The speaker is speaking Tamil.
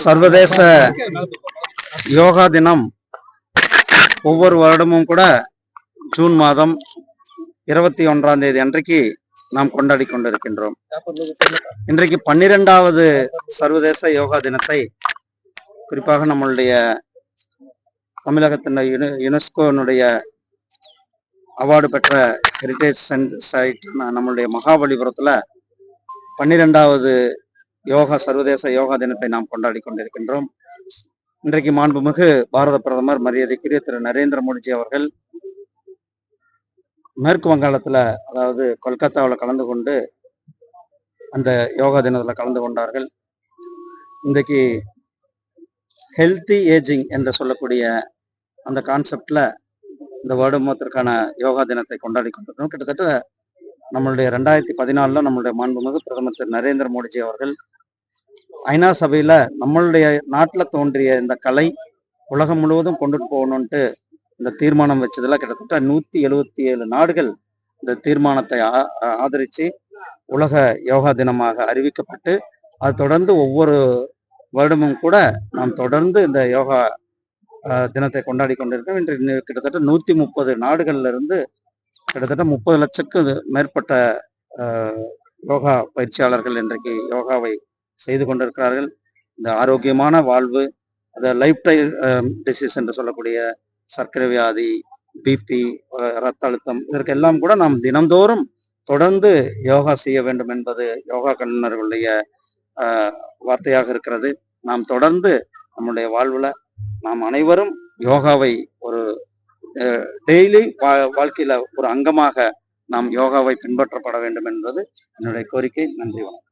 சர்வதேச யோகா தினம் ஒவ்வொரு வருடமும் கூட ஜூன் மாதம் 21ஆம் தேதி அன்றைக்கு நாம் கொண்டாடி கொண்டிருக்கின்றோம். இன்றைக்கு 12வது சர்வதேச யோகா தினத்தை குறிப்பாக நம்மளுடைய தமிழகத்தின் யுனெஸ்கோனுடைய அவார்டு பெற்ற ஹெரிட்டேஜ் சைட் நம்மளுடைய மகாபலிபுரத்துல 12வது சர்வதேச யோகா தினத்தை நாம் கொண்டாடி கொண்டிருக்கின்றோம். இன்றைக்கு மாண்புமிகு பாரத பிரதமர் மரியாதைக்குரிய திரு நரேந்திர மோடிஜி அவர்கள் மேற்கு வங்காளத்துல, அதாவது கொல்கத்தாவில் கலந்து கொண்டு அந்த யோகா தினத்தில் கலந்து கொண்டார்கள். இன்றைக்கு ஹெல்த்தி ஏஜிங் என்று சொல்லக்கூடிய அந்த கான்செப்ட்ல இந்த வருடத்திற்கான யோகா தினத்தை கொண்டாடி கொண்டிருக்கிறோம். கிட்டத்தட்ட நம்மளுடைய 2014 நம்மளுடைய மாண்புமிகு பிரதமர் திரு நரேந்திர மோடிஜி அவர்கள் ஐநா சபையில நம்மளுடைய நாட்டில் தோன்றிய இந்த கலை உலகம் முழுவதும் கொண்டுட்டு போகணும்ட்டு இந்த தீர்மானம் வச்சதுல கிட்டத்தட்ட 177 நாடுகள் இந்த தீர்மானத்தை ஆதரித்து உலக யோகா தினமாக அறிவிக்கப்பட்டு, அது தொடர்ந்து ஒவ்வொரு வருடமும் கூட நாம் தொடர்ந்து இந்த யோகா தினத்தை கொண்டாடி கொண்டிருக்கோம். இன்று கிட்டத்தட்ட 130 நாடுகள்ல இருந்து கிட்டத்தட்ட 30 லட்சத்துக்கு மேற்பட்ட யோகா பயிற்சியாளர்கள் இன்றைக்கு யோகாவை செய்து கொண்டிருக்கிறார்கள். இந்த ஆரோக்கியமான வாழ்வு, அந்த லைஃப் டைம் டிசீஸ் என்று சொல்லக்கூடிய சர்க்கரை வியாதி, பிபி, ரத்த அழுத்தம், இதற்கெல்லாம் கூட நாம் தினந்தோறும் தொடர்ந்து யோகா செய்ய வேண்டும் என்பது யோகா கலைஞர்களுடைய வார்த்தையாக இருக்கிறது. நாம் தொடர்ந்து நம்முடைய வாழ்வுல நாம் அனைவரும் யோகாவை ஒரு டெய்லி வாழ்க்கையில ஒரு அங்கமாக நாம் யோகாவை பின்பற்றப்பட வேண்டும் என்பது என்னுடைய கோரிக்கை. நன்றி, வணக்கம்.